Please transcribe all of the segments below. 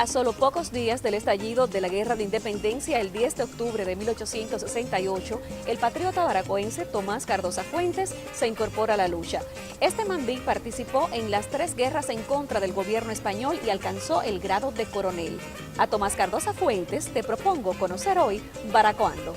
solo pocos días del estallido de la Guerra de Independencia, el 10 de octubre de 1868, el patriota baracoense Tomás Cardosa Fuentes se incorpora a la lucha. Este mambí participó en las 3 guerras en contra del gobierno español y alcanzó el grado de coronel. A Tomás Cardosa Fuentes te propongo conocer hoy Baracoando.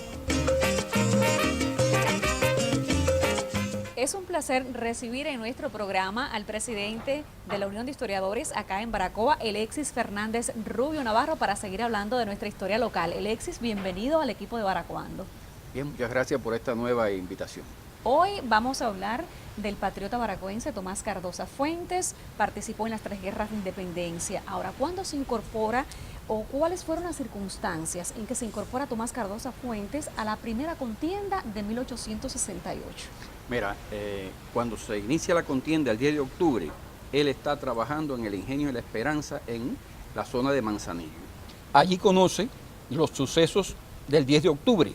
Es un placer recibir en nuestro programa al presidente de la Unión de Historiadores acá en Baracoa, Alexis Fernández Rubio Navarro, para seguir hablando de nuestra historia local. Alexis, bienvenido al equipo de Baracoando. Bien, muchas gracias por esta nueva invitación. Hoy vamos a hablar del patriota baracoense Tomás Cardosa Fuentes. Participó en las 3 guerras de independencia. Ahora, ¿cuándo se incorpora o cuáles fueron las circunstancias en que se incorpora Tomás Cardosa Fuentes a la primera contienda de 1868? Mira, cuando se inicia la contienda el 10 de octubre, él está trabajando en el Ingenio de la Esperanza en la zona de Manzanillo. Allí conoce los sucesos del 10 de octubre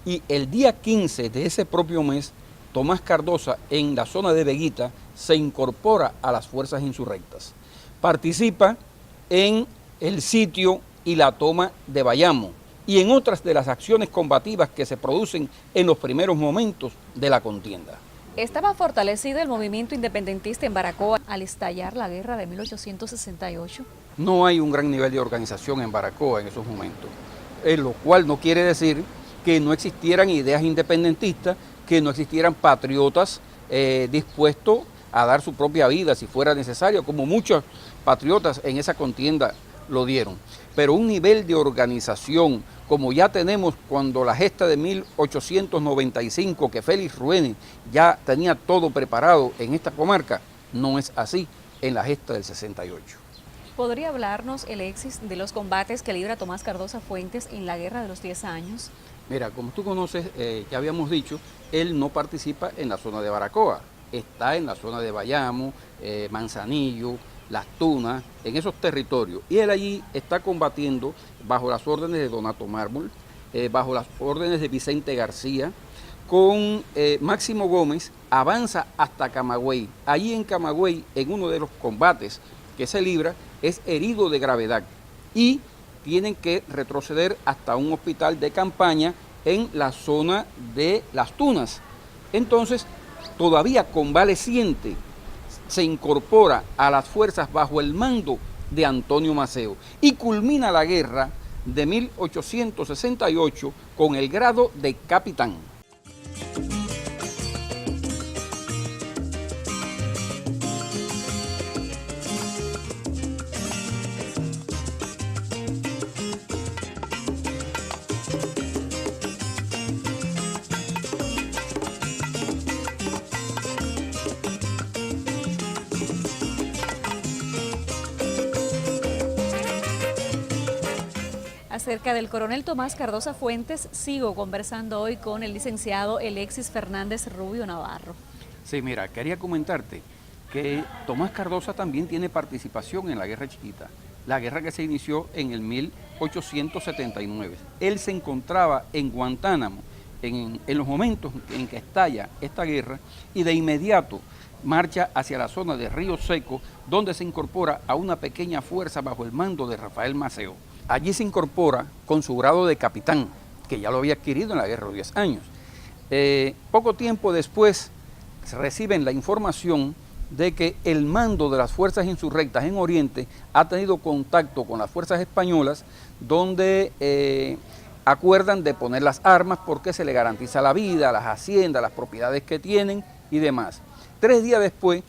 y el día 15 de ese propio mes, Tomás Cardosa en la zona de Veguita se incorpora a las fuerzas insurrectas. Participa en el sitio y la toma de Bayamo y en otras de las acciones combativas que se producen en los primeros momentos de la contienda. ¿Estaba fortalecido el movimiento independentista en Baracoa al estallar la guerra de 1868? No hay un gran nivel de organización en Baracoa en esos momentos, lo cual no quiere decir que no existieran ideas independentistas, que no existieran patriotas dispuestos a dar su propia vida si fuera necesario, como muchos patriotas en esa contienda lo dieron. Pero un nivel de organización como ya tenemos cuando la gesta de 1895, que Félix Ruene ya tenía todo preparado en esta comarca, no es así en la gesta del 68. ¿Podría hablarnos, Alexis, de los combates que libra Tomás Cardosa Fuentes en la Guerra de los 10 años? Mira, como tú conoces, ya habíamos dicho, él no participa en la zona de Baracoa, está en la zona de Bayamo, Manzanillo, Las Tunas, en esos territorios. Y él allí está combatiendo bajo las órdenes de Donato Mármol, bajo las órdenes de Vicente García, con Máximo Gómez, avanza hasta Camagüey. Allí en Camagüey, en uno de los combates que se libra, es herido de gravedad y tienen que retroceder hasta un hospital de campaña en la zona de Las Tunas. Entonces, todavía convaleciente, se incorpora a las fuerzas bajo el mando de Antonio Maceo y culmina la guerra de 1868 con el grado de capitán. Acerca del coronel Tomás Cardosa Fuentes, sigo conversando hoy con el licenciado Alexis Fernández Rubio Navarro. Sí, mira, quería comentarte que Tomás Cardosa también tiene participación en la Guerra Chiquita, la guerra que se inició en el 1879. Él se encontraba en Guantánamo en los momentos en que estalla esta guerra y de inmediato marcha hacia la zona de Río Seco, donde se incorpora a una pequeña fuerza bajo el mando de Rafael Maceo. Allí se incorpora con su grado de capitán, que ya lo había adquirido en la guerra de 10 años. Poco tiempo después reciben la información de que el mando de las fuerzas insurrectas en Oriente ha tenido contacto con las fuerzas españolas, donde acuerdan de poner las armas porque se le garantiza la vida, las haciendas, las propiedades que tienen y demás. 3 días después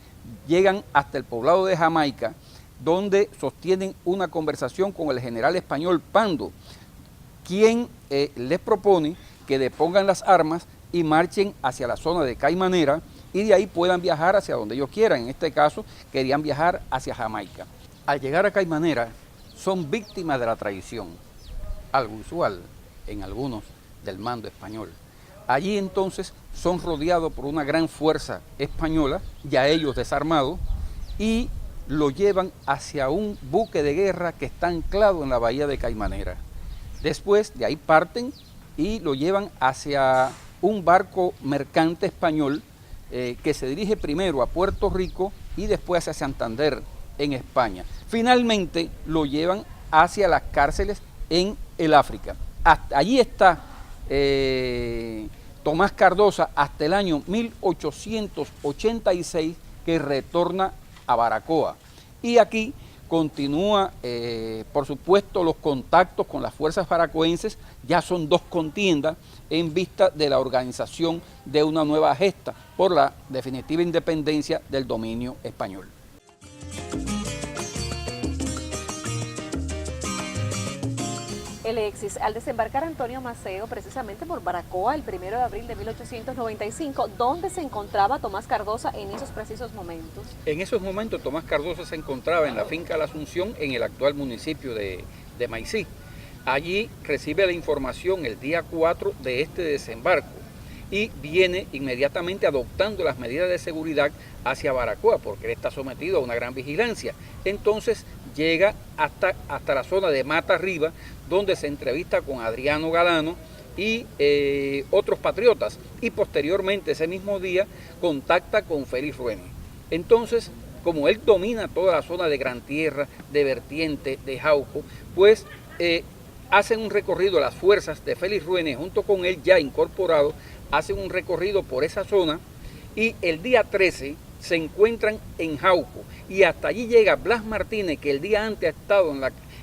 llegan hasta el poblado de Jamaica, donde sostienen una conversación con el general español Pando, quien les propone que depongan las armas y marchen hacia la zona de Caimanera y de ahí puedan viajar hacia donde ellos quieran. En este caso, querían viajar hacia Jamaica. Al llegar a Caimanera, son víctimas de la traición, algo usual en algunos del mando español. Allí entonces son rodeados por una gran fuerza española, ya ellos desarmados, y lo llevan hacia un buque de guerra que está anclado en la bahía de Caimanera. Después de ahí parten y lo llevan hacia un barco mercante español que se dirige primero a Puerto Rico y después hacia Santander, en España. Finalmente lo llevan hacia las cárceles en el África. Allí está Tomás Cardoza hasta el año 1886, que retorna a Baracoa. Y aquí continúa, por supuesto, los contactos con las fuerzas baracoenses. Ya son 2 contiendas en vista de la organización de una nueva gesta por la definitiva independencia del dominio español. Alexis, al desembarcar Antonio Maceo precisamente por Baracoa el 1 de abril de 1895, ¿dónde se encontraba Tomás Cardoza en esos precisos momentos? En esos momentos Tomás Cardoza se encontraba en la finca La Asunción, en el actual municipio de Maicí. Allí recibe la información el día 4 de este desembarco y viene inmediatamente adoptando las medidas de seguridad hacia Baracoa, porque él está sometido a una gran vigilancia. Entonces llega hasta la zona de Mata Arriba, donde se entrevista con Adriano Galano y otros patriotas, y posteriormente ese mismo día contacta con Félix Ruene. Entonces, como él domina toda la zona de Gran Tierra, de Vertiente, de Jauco, pues hacen un recorrido, las fuerzas de Félix Ruene junto con él ya incorporado, hacen un recorrido por esa zona y el día 13 se encuentran en Jauco y hasta allí llega Blas Martínez, que el día antes ha estado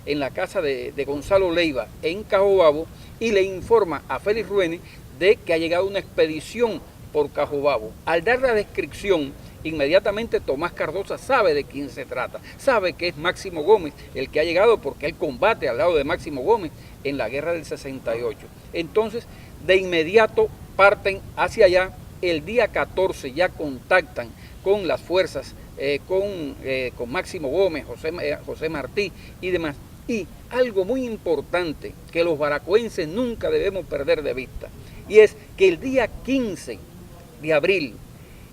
en la casa de Gonzalo Leiva en Cajobabo, y le informa a Félix Ruene de que ha llegado una expedición por Cajobabo. Al dar la descripción, inmediatamente Tomás Cardoza sabe de quién se trata, sabe que es Máximo Gómez el que ha llegado, porque él combate al lado de Máximo Gómez en la guerra del 68. Entonces, de inmediato parten hacia allá. El día 14 ya contactan con las fuerzas, con Máximo Gómez, José Martí y demás. Y algo muy importante que los baracoenses nunca debemos perder de vista, y es que el día 15 de abril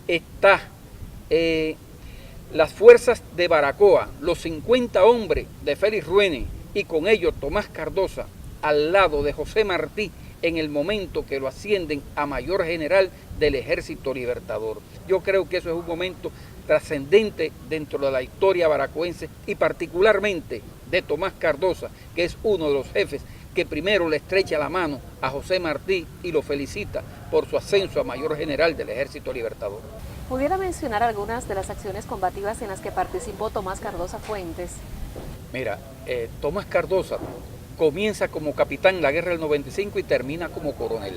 está las fuerzas de Baracoa, los 50 hombres de Félix Ruene y con ellos Tomás Cardoza al lado de José Martí en el momento que lo ascienden a mayor general del Ejército Libertador. Yo creo que eso es un momento trascendente dentro de la historia baracoense y particularmente de Tomás Cardoza, que es uno de los jefes que primero le estrecha la mano a José Martí y lo felicita por su ascenso a mayor general del Ejército Libertador. ¿Pudiera mencionar algunas de las acciones combativas en las que participó Tomás Cardoza Fuentes? Mira, Tomás Cardoza comienza como capitán en la guerra del 95 y termina como coronel.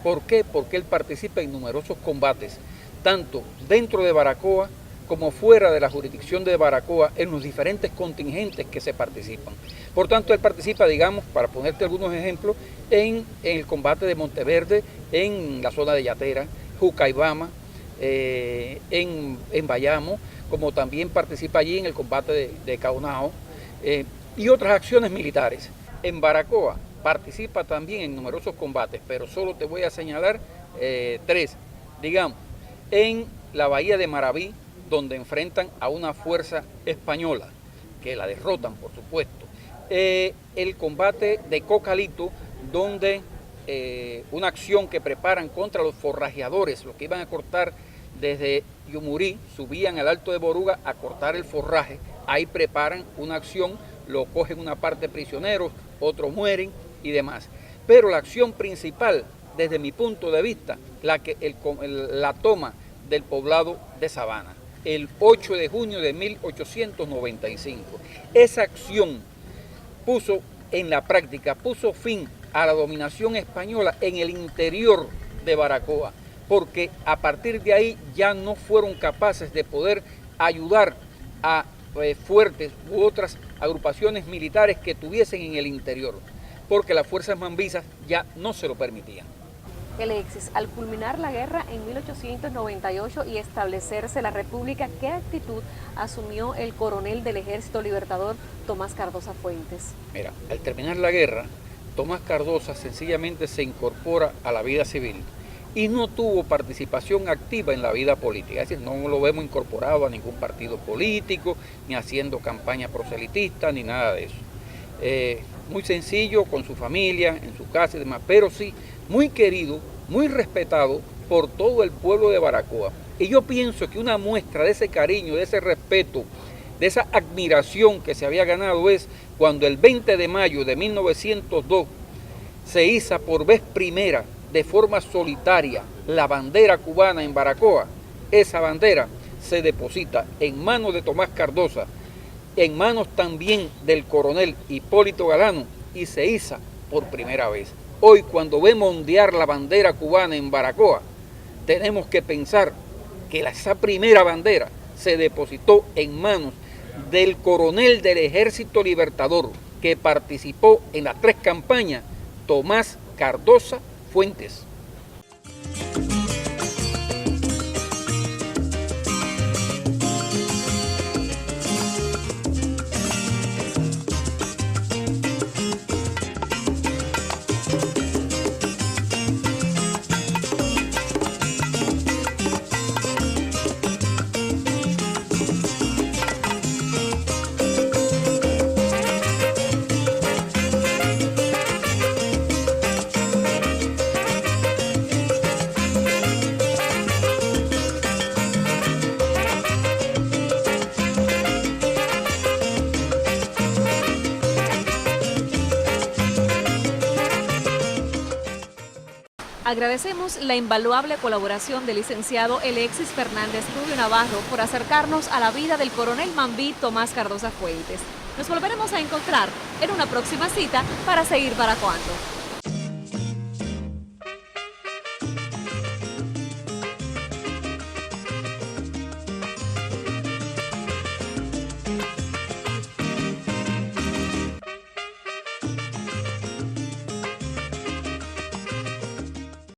¿Por qué? Porque él participa en numerosos combates, tanto dentro de Baracoa como fuera de la jurisdicción de Baracoa, en los diferentes contingentes que se participan. Por tanto, él participa, digamos, para ponerte algunos ejemplos, en el combate de Monteverde, en la zona de Yatera, Jucaibama, en Bayamo, como también participa allí en el combate de Caunao, y otras acciones militares. En Baracoa participa también en numerosos combates, pero solo te voy a señalar 3, digamos, en la bahía de Maraví, donde enfrentan a una fuerza española, que la derrotan, por supuesto. El combate de Cocalito, donde una acción que preparan contra los forrajeadores, los que iban a cortar desde Yumurí, subían al Alto de Boruga a cortar el forraje. Ahí preparan una acción, lo cogen una parte prisioneros, otros mueren y demás. Pero la acción principal, desde mi punto de vista, la toma del poblado de Sabana, el 8 de junio de 1895. Esa acción puso en la práctica, puso fin a la dominación española en el interior de Baracoa, porque a partir de ahí ya no fueron capaces de poder ayudar a fuertes u otras agrupaciones militares que tuviesen en el interior, porque las fuerzas mambisas ya no se lo permitían. Alexis, al culminar la guerra en 1898 y establecerse la República, ¿qué actitud asumió el coronel del Ejército Libertador Tomás Cardoza Fuentes? Mira, al terminar la guerra, Tomás Cardoza sencillamente se incorpora a la vida civil y no tuvo participación activa en la vida política, es decir, no lo vemos incorporado a ningún partido político, ni haciendo campaña proselitista, ni nada de eso. Muy sencillo, con su familia, en su casa y demás, pero sí muy querido, muy respetado por todo el pueblo de Baracoa. Y yo pienso que una muestra de ese cariño, de ese respeto, de esa admiración que se había ganado es cuando el 20 de mayo de 1902 se iza por vez primera de forma solitaria la bandera cubana en Baracoa, esa bandera se deposita en manos de Tomás Cardoza, en manos también del coronel Hipólito Galano, y se iza por primera vez. Hoy, cuando vemos ondear la bandera cubana en Baracoa, tenemos que pensar que esa primera bandera se depositó en manos del coronel del Ejército Libertador que participó en las 3 campañas, Tomás Cardoza Fuentes. Agradecemos la invaluable colaboración del licenciado Alexis Fernández Rubio Navarro por acercarnos a la vida del coronel Mambí Tomás Cardoza Fuentes. Nos volveremos a encontrar en una próxima cita para seguir baracoando.